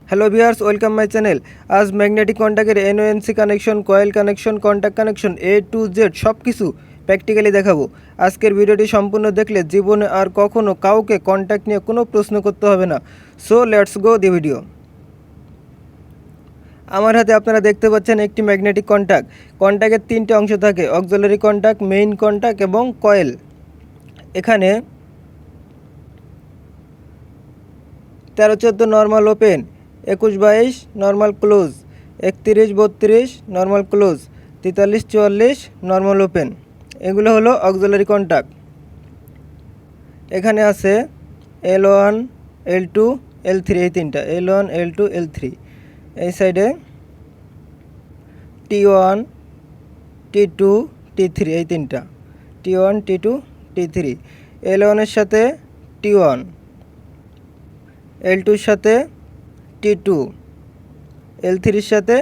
Hello viewers, welcome my channel. আজ magnetic কন্ট্যাক্টের NONC connection, coil connection, contact connection A to Z সব কিছু practically দেখাবো। আজকের ভিডিওটি সম্পূর্ণ দেখলে জীবনে আর কখনো কাউকে কন্ট্যাক্ট নিয়ে কোনো প্রশ্ন করতে হবে না। So let's go the video. আমার হাতে আপনারা দেখতে পাচ্ছেন একটি ম্যাগনেটিক কন্ট্যাক্ট। কন্ট্যাক্টের তিনটে অংশ থাকে: অক্সিলারি কন্ট্যাক্ট, মেইন কন্ট্যাক্ট এবং কয়েল। এখানে 13-14 normal open, 21-22 normal close, 31-32 normal close, 43-44 normal open. এগুলো হলো অক্সিলারি কন্ট্যাক্ট। এখানে আছে L1, L2, L3, এই তিনটা L1, L2, L3। এই সাইডে T1, T2, T3, এই তিনটা T1, T2, T3। L1 এর সাথে T1, L2 এর সাথে T2, L3 এর সাথে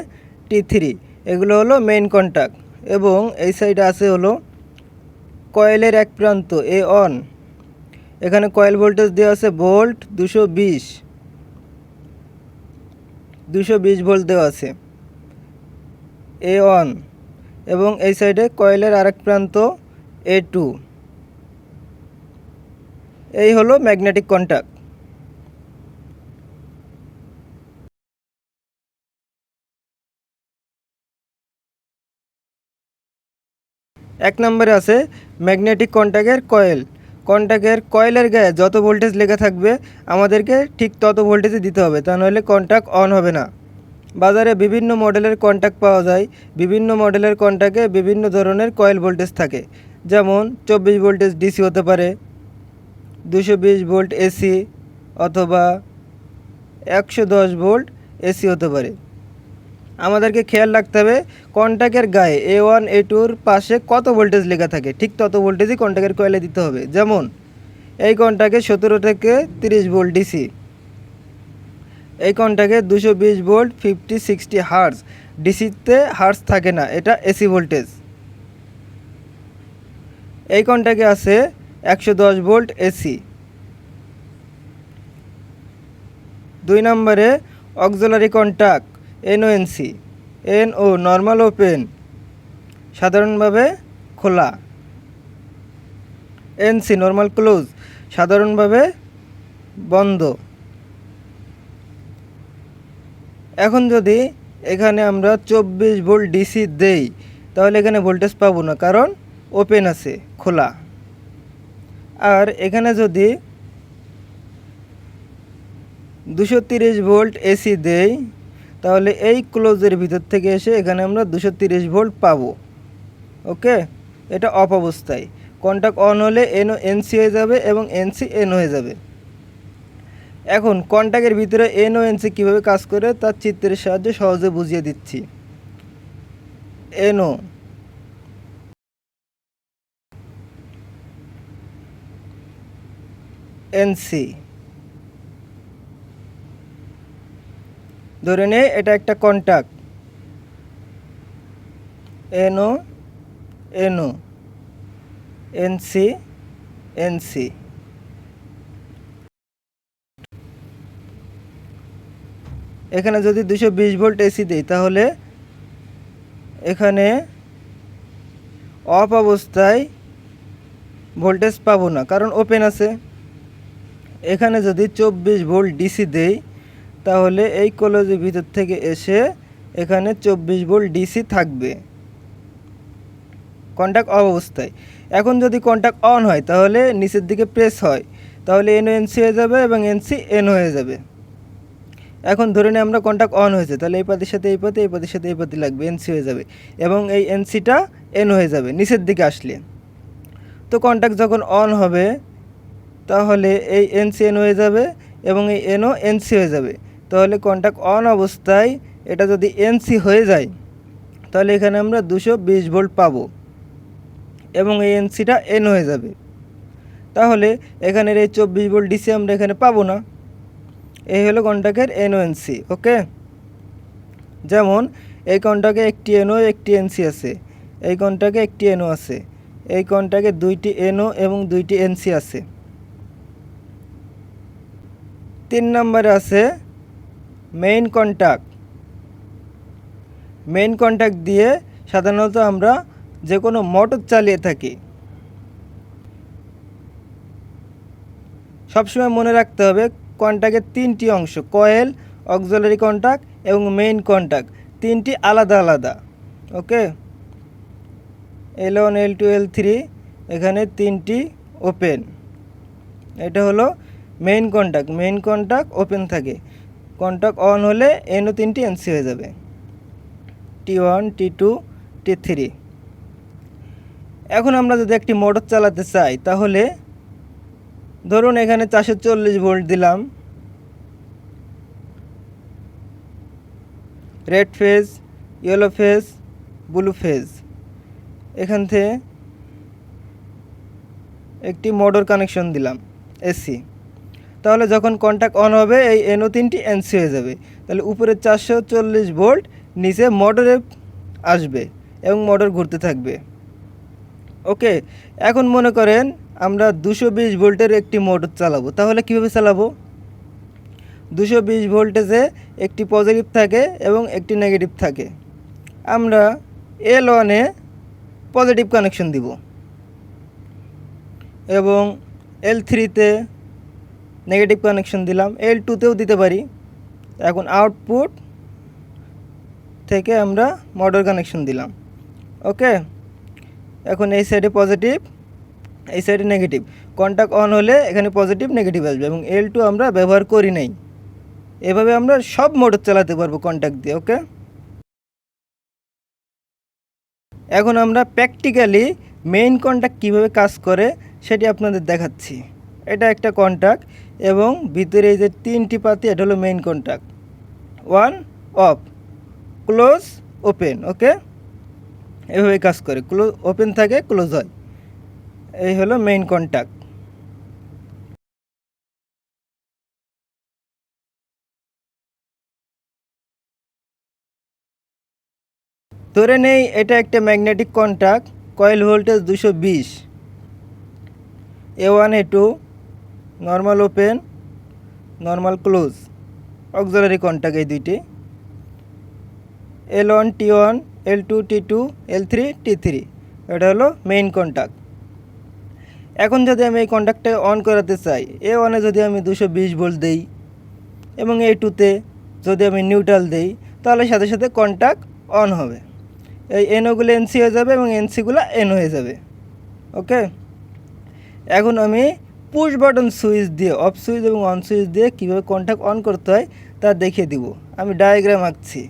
T3। এগুলো হলো মেইন কন্ট্যাক্ট। এবং এই সাইডে আছে হলো কয়েলের এক প্রান্ত A1। এখানে কয়েল ভোল্টেজ দেওয়া আছে ভোল্ট 220 ভোল্ট দেওয়া আছে A1। এবং এই সাইডে কয়েলের আরেক প্রান্ত A2। এই হলো ম্যাগনেটিক কন্ট্যাক্ট। এক নম্বরে আছে ম্যাগনেটিক কন্ট্যাক্টের কয়েল। কন্ট্যাক্টের কয়েলের গায়ে যত ভোল্টেজ লেখা থাকবে আমাদেরকে ঠিক তত ভোল্টেজই দিতে হবে, তা নাহলে কন্ট্যাক্ট অন হবে না। বাজারে বিভিন্ন মডেলের কন্ট্যাক্ট পাওয়া যায়। বিভিন্ন মডেলের কন্ট্যাক্টে বিভিন্ন ধরনের কয়েল ভোল্টেজ থাকে। যেমন 24 ভোল্টেজ ডিসি হতে পারে, 220 ভোল্ট এসি, অথবা 110 ভোল্ট এসি হতে পারে। আমাদেরকে খেয়াল রাখতে হবে কন্ট্যাক্টের গায়ে A1, A2-র পাশে কত ভোল্টেজ লেখা থাকে, ঠিক তত ভোল্টেজই কন্ট্যাক্টের কয়েলে দিতে হবে। যেমন এই কন্ট্যাক্টে 17 থেকে 30 ভোল্ট ডিসি, এই কন্ট্যাক্টে 220 ভোল্ট 50-60 হার্জ। ডিসিতে হার্জ থাকে না, এটা এসি ভোল্টেজ। এই কন্ট্যাক্টে আছে 110 ভোল্ট এসি। 2 নম্বরে auxiliary contact NO NC. NO normal open, সাধারণভাবে খোলা। NC নর্মাল ক্লোজ, সাধারণভাবে বন্ধ। এখন যদি এখানে আমরা 24 ভোল্ট ডিসি দেই তাহলে এখানে ভোল্টেজ পাবো না, কারণ ওপেন আছে, খোলা। আর এখানে যদি 230 ভোল্ট এসি দেই তাহলে এই ক্লোজের ভিতর থেকে এসে এখানে আমরা 230 ভোল্ট পাবো। ওকে, এটা অফ অবস্থায়। কন্ট্যাক্ট অন হলে NO NC হয়ে যাবে এবং NC NO হয়ে যাবে। এখন কন্ট্যাক্টের ভিতরে NO NC কীভাবে কাজ করে তার চিত্রের সাহায্যে সহজে বুঝিয়ে দিচ্ছি। NO NC, ধরে নে এটা একটা contact NO NO NC NC। এখানে যদি 220 ভোল্ট এসি দিই তাহলে এখানে অফ অবস্থায় ভোল্টেজ পাবো না, কারণ ওপেন আছে। এখানে যদি 24 ভোল্ট ডিসি দেই তাহলে এই কলেজের ভিতর থেকে এসে এখানে 24 ভোল্ট ডিসি থাকবে, কন্ট্যাক্ট অফ অবস্থায়। এখন যদি কন্ট্যাক্ট অন হয় তাহলে নিচের দিকে প্রেস হয়, তাহলে NO NC হয়ে যাবে এবং NC NO হয়ে যাবে। এখন ধরে নিই আমরা কন্ট্যাক্ট অন হয়েছে, তাহলে এই পাতির সাথে এই পাতি, এই পাতির সাথে এই পাতি লাগবে, NC হয়ে যাবে এবং এই NCটা NO হয়ে যাবে নিচের দিকে আসলে। তো কন্ট্যাক্ট যখন অন হবে তাহলে এই NC NO হয়ে যাবে এবং এই NO NC হয়ে যাবে। তাহলে কন্ট্যাক্ট অন অবস্থায় এটা যদি NC হয়ে যায় তাহলে এখানে আমরা 220 ভোল্ট পাবো এবং এই NCটা NO হয়ে যাবে। তাহলে এখানের এই 24 ভোল্ট ডিসি আমরা এখানে পাবো না। এই হলো কন্ট্যাক্টের NO NC। ওকে, যেমন এই কন্ট্যাক্টে একটি NO একটি NC আছে, এই কন্ট্যাক্টে একটি NO আছে, এই কন্ট্যাক্টে 2টি NO এবং 2টি NC আছে। 3 নম্বরে আছে মেইন কন্ট্যাক্ট দিয়ে সাধারণত আমরা যে কোনো মোটর চালিয়ে থাকি। সবসময় মনে রাখতে হবে কন্ট্যাক্টের তিনটি অংশ, কয়েল, অক্সিলারি কন্ট্যাক্ট এবং মেইন কন্ট্যাক্ট, তিনটি আলাদা আলাদা। ওকে, L1 L2 L3 এখানে তিনটি ওপেন। এটা হলো মেইন কন্ট্যাক্ট ওপেন থাকে। কন্ট্যাক্ট অন হলে এনও তিনটি এনসি হয়ে যাবে, T1 T2 T3। এখন আমরা যদি একটি মোটর চালাতে চাই তাহলে ধরুন এখানে 440 ভোল্ট দিলাম, red phase, yellow phase, blue phase. এখান থেকে একটি মোটর কানেকশন দিলাম এসি। তাহলে যখন কন্ট্যাক্ট অন হবে এই এনও তিনটি এনসি হয়ে যাবে। তাহলে উপরে 440 ভোল্ট, নিচে মোটরে আসবে এবং মোটর ঘুরতে থাকবে। ওকে, এখন মনে করেন আমরা 220 ভোল্টের একটি মোটর চালাবো। তাহলে কীভাবে চালাবো? 220 ভোল্টেজে একটি পজিটিভ থাকে এবং একটি নেগেটিভ থাকে। আমরা L1-এ পজিটিভ কানেকশন দিব এবং L3-তে নেগেটিভ কানেকশন দিলাম, L2-তেও দিতে পারি। এখন আউটপুট থেকে আমরা মোটর কানেকশন দিলাম। ওকে, এখন এই সাইডে পজিটিভ, এই সাইডে নেগেটিভ। কন্ট্যাক্ট অন হলে এখানে পজিটিভ নেগেটিভ আসবে এবং L2 আমরা ব্যবহার করি নাই। এভাবে আমরা সব মোটর চালাতে পারবো কন্ট্যাক্ট দিয়ে। ওকে, এখন আমরা প্র্যাকটিক্যালি মেইন কন্ট্যাক্ট কীভাবে কাজ করে সেটি আপনাদের দেখাচ্ছি। এটা একটা কন্ট্যাক্ট এবং ভিতরে এই যে তিনটি পাতি, এটা হলো main contact, on off, close open. Okay, এভাবে কাজ করে, ক্লোজ ওপেন থাকে, ক্লোজ হয়। এই হলো মেইন কন্ট্যাক্ট। ধরে নেই এটা একটা magnetic contact, coil voltage 220, A1 A2 normal open, normal close, auxiliary contact এই দুইটি, L1 T1 L2 T2 L3 T3। এটা হলো মেইন কন্ট্যাক্ট। এখন যদি আমি এই কন্ট্যাক্টটাকে অন করাতে চাই, A1-এ যদি আমি 220 ভোল্ট দেই এবং A2-তে যদি আমি নিউট্রাল দেই, তাহলে সাথে সাথে কন্ট্যাক্ট অন হবে। এই এনওগুলো এনসি হয়ে যাবে এবং এনসিগুলো এন হয়ে যাবে। ওকে, এখন আমি পুশ বাটন সুইচ দিয়ে, অফ সুইচ এবং অন সুইচ দিয়ে কীভাবে কন্ট্যাক্ট অন করতে হয় তা দেখিয়ে দিব। আমি ডায়াগ্রাম আঁকছি।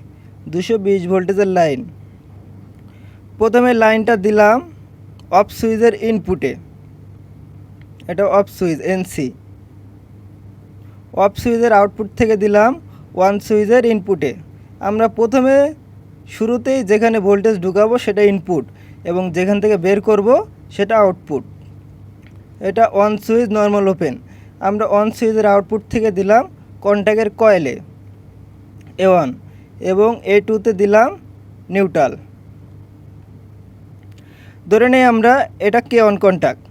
220 ভোল্টেজের লাইন, প্রথমে লাইনটা দিলাম অফ সুইচের ইনপুটে, এটা অফ সুইচ এনসি। অফ সুইচের আউটপুট থেকে দিলাম ওয়ান সুইচের ইনপুটে। আমরা প্রথমে শুরুতেই যেখানে ভোল্টেজ ঢুকাবো সেটা ইনপুট এবং যেখান থেকে বের করব সেটা আউটপুট। এটা অন সুইচ নর্মাল ওপেন। আমরা অন সুইচের আউটপুট থেকে দিলাম কন্ট্যাক্টের কয়েলে A1 এবং A2-তে দিলাম নিউট্রাল। ধরে নেই আমরা এটা কে অন কন্ট্যাক্ট।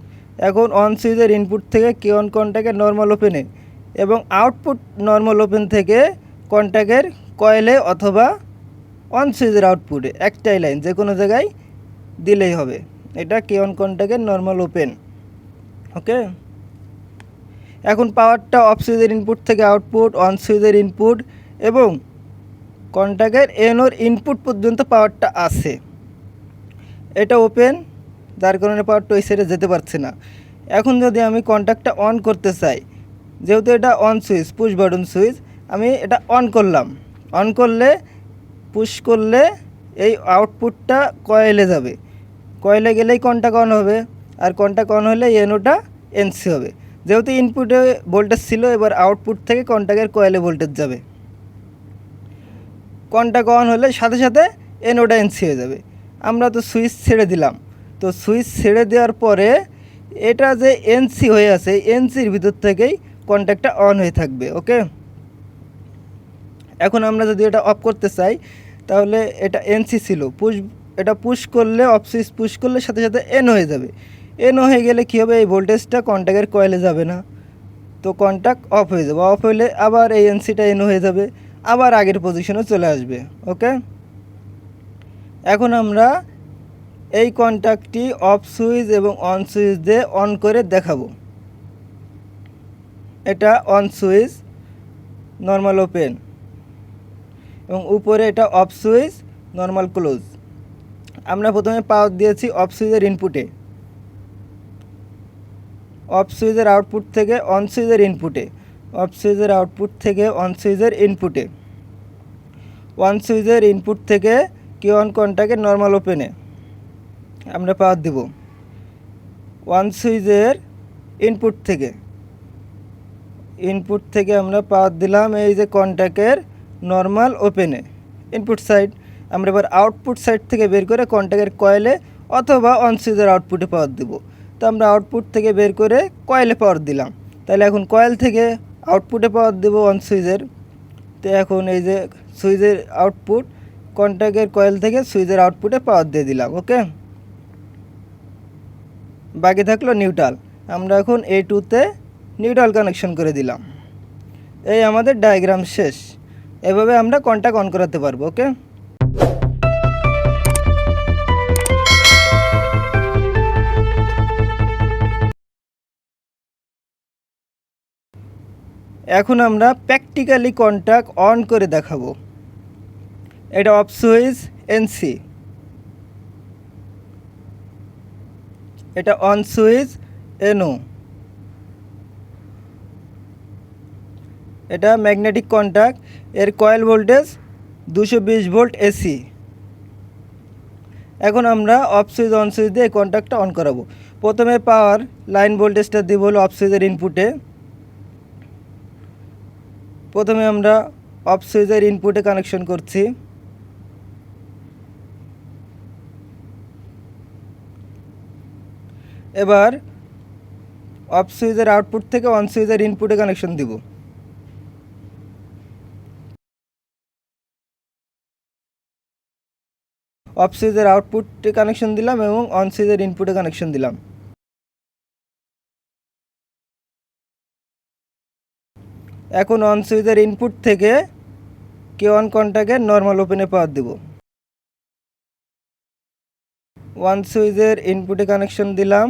এখন অন সুইচের ইনপুট থেকে কে অন কন্ট্যাক্টের নর্মাল ওপেনে এবং আউটপুট নর্মাল ওপেন থেকে কন্ট্যাক্টের কয়েলে অথবা অন সুইচের আউটপুটে, একটাই লাইন যে কোনো জায়গায় দিলেই হবে। এটা কে অন কন্ট্যাক্টের নর্মাল ওপেন। ওকে, এখন পাওয়ারটা অফ সুইচের ইনপুট থেকে আউটপুট, অন সুইচের ইনপুট এবং কন্ট্যাক্টের এনওর ইনপুট পর্যন্ত পাওয়ারটা আছে। এটা ওপেন, যার কারণে পাওয়ারটা ওই সাইডে যেতে পারছে না। এখন যদি আমি কন্ট্যাক্টটা অন করতে চাই, যেহেতু এটা on switch, push button switch, আমি এটা অন করলাম। অন করলে, পুশ করলে এই আউটপুটটা কয়েলে যাবে, কয়েলে গেলেই কন্ট্যাক্ট অন হবে, আর কন্ট্যাক্ট অন হলে এনওটা এনসি হবে। যেহেতু ইনপুটে ভোল্টেজ ছিল, এবার আউটপুট থেকে কন্ট্যাক্টের কয়েলে ভোল্টেজ যাবে। কন্ট্যাক্ট অন হলে সাথে সাথে এনওটা এনসি হয়ে যাবে। আমরা তো সুইচ ছেড়ে দিলাম, তো সুইচ ছেড়ে দেওয়ার পরে এটা যে এনসি হয়ে আছে, এনসির ভিতর থেকেই কন্ট্যাক্টটা অন হয়ে থাকবে। ওকে, এখন আমরা যদি এটা অফ করতে চাই তাহলে এটা এনসি ছিল, এটা পুশ করলে, অফ সুইচ পুশ করলে সাথে সাথে এন হয়ে যাবে। এন হয়ে গেলে কী হবে, এই ভোল্টেজটা কন্ট্যাক্টের কয়েলে যাবে না, তো কন্ট্যাক্ট অফ হয়ে যাবে। অফ হলে আবার এই এনসিটা এন হয়ে যাবে, আবার আগের পজিশনে চলে আসবে। ওকে, এখন আমরা এই কন্ট্যাক্টটি অফ সুইচ এবং অন সুইচ দিয়ে অন করে দেখাবো। এটা অন সুইচ, নর্মাল ওপেন, এবং উপরে এটা অফ সুইচ, নর্মাল ক্লোজ। আমরা প্রথমে পাওয়ার দিয়েছি অফ সুইচের ইনপুটে, অফ সুইচের আউটপুট থেকে অন সুইচের ইনপুটে, অফ সুইচের আউটপুট থেকে অন সুইচের ইনপুটে, অন সুইচের ইনপুট থেকে কি অন কন্ট্যাক্টের নর্মাল ওপেনে আমরা পাওয়ার দিব। ওয়ান সুইচের ইনপুট থেকে আমরা পাওয়ার দিলাম এই যে কন্ট্যাক্টের নর্মাল ওপেনে, ইনপুট সাইড। আমরা এবার আউটপুট সাইড থেকে বের করে কন্ট্যাক্টের কয়েলে অথবা অন সুইচের আউটপুটে পাওয়ার দেব। তো আমরা আউটপুট থেকে বের করে কয়েলে পাওয়ার দিলাম, তাহলে এখন কয়েল থেকে আউটপুটে পাওয়ার দেব অন সুইচের। তো এখন এই যে সুইচের আউটপুট, কন্ট্যাক্টের কয়েল থেকে সুইচের আউটপুটে পাওয়ার দিয়ে দিলাম। ওকে, বাকি থাকলো নিউট্রাল। আমরা এখন A2-তে নিউট্রাল কানেকশন করে দিলাম। এই আমাদের ডায়াগ্রাম শেষ। এভাবে আমরা কন্ট্যাক্ট অন করাতে পারবো। ওকে, এখন আমরা প্র্যাকটিক্যালি কন্ট্যাক্ট অন করে দেখাবো। এটা অফ সুইচ NC, এটা অন সুইচ NO, এটা ম্যাগনেটিক কন্ট্যাক্ট, এর কয়েল ভোল্টেজ 220 ভোল্ট AC। এখন আমরা অফ সুইচ অন সুইচ দিয়ে কন্ট্যাক্টটা অন করাবো। প্রথমে পাওয়ার লাইন ভোল্টেজটা দিব হলো অফ সুইচের ইনপুটে। প্রথমে আমরা অফ সুইচের ইনপুটে কানেকশন করছি। এবার অফ সুইচের আউটপুট থেকে অন সুইচের ইনপুটে কানেকশন দিব। অফ সুইচের আউটপুটে কানেকশন দিলাম এবং অন সুইচের ইনপুটে কানেকশন দিলাম। এখন অন সুইচের ইনপুট থেকে কে অন কন্ট্যাক্টের নর্মাল ওপেনে পাওয়ার দেব। ওয়ান সুইচের ইনপুটে কানেকশন দিলাম,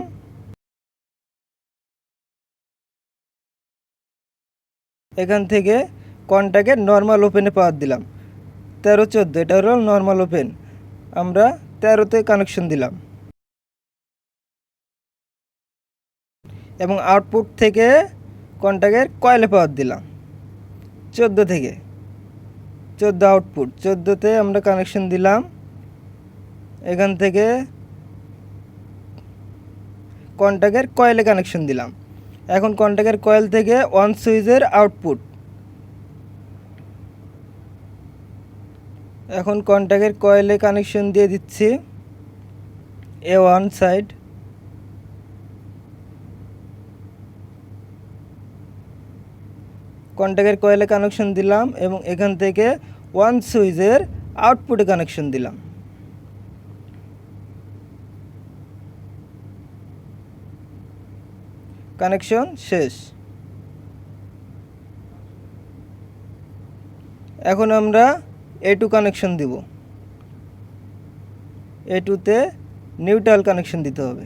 এখান থেকে কন্ট্যাক্টের নর্মাল ওপেনে পাওয়ার দিলাম। 13-14 এটা হলো নর্মাল ওপেন, আমরা 13-তে কানেকশন দিলাম এবং আউটপুট থেকে কন্ট্যাক্টের কয়েলে পাওয়ার দিলাম। 14 থেকে 14 আউটপুট, 14-তে আমরা কানেকশন দিলাম, এখান থেকে কন্ট্যাক্টের কয়েলে কানেকশন দিলাম। এখন কন্ট্যাক্টের কয়েল থেকে অন সুইচের আউটপুট, এখন কন্ট্যাক্টের কয়েলে কানেকশন দিয়ে দিচ্ছি A1 সাইড। কন্ট্যাক্টের কয়েলে কানেকশন দিলাম এবং এখান থেকে ওয়ান সুইচের আউটপুটে কানেকশন দিলাম। কানেকশন শেষ। এখন আমরা A2 কানেকশন দিব। A2-তে নিউট্রাল কানেকশন দিতে হবে।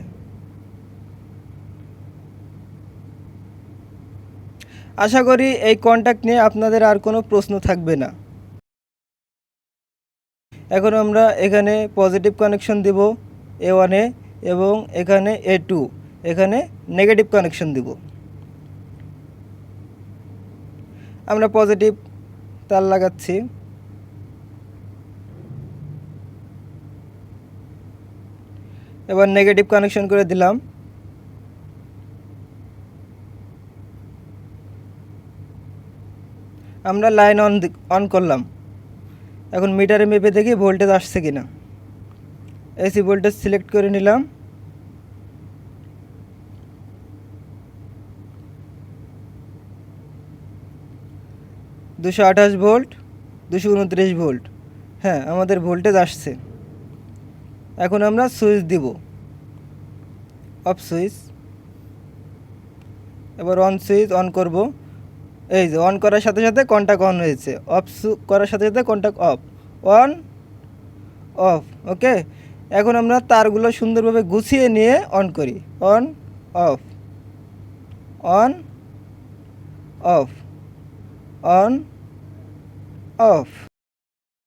আশা করি এই কন্ট্যাক্ট নিয়ে আপনাদের আর কোনো প্রশ্ন থাকবে না। এখন আমরা এখানে পজিটিভ কানেকশন দিব A1-এ এবং এখানে A2, এখানে নেগেটিভ কানেকশন দিব। আমরা পজিটিভ তার লাগাচ্ছি। এবার নেগেটিভ কানেকশন করে দিলাম। আমরা লাইন অন করলাম। এখন মিটারে মেপে দেখি ভোল্টেজ আসছে কিনা। এসি ভোল্টেজ সিলেক্ট করে নিলাম। $228 ভোল্ট, 229 ভোল্ট। হ্যাঁ, আমাদের ভোল্টেজ আসছে। এখন আমরা সুইচ দিব, অফ সুইচ। এবার অন সুইচ অন করব। এই যে অন করার সাথে সাথে কন্ট্যাক্ট অন হয়েছে, অফ করার সাথে সাথে কন্ট্যাক্ট অফ, অন অফ। ওকে, এখন আমরা তারগুলো সুন্দরভাবে গুছিয়ে নিয়ে অন করি। On of, on of, on of.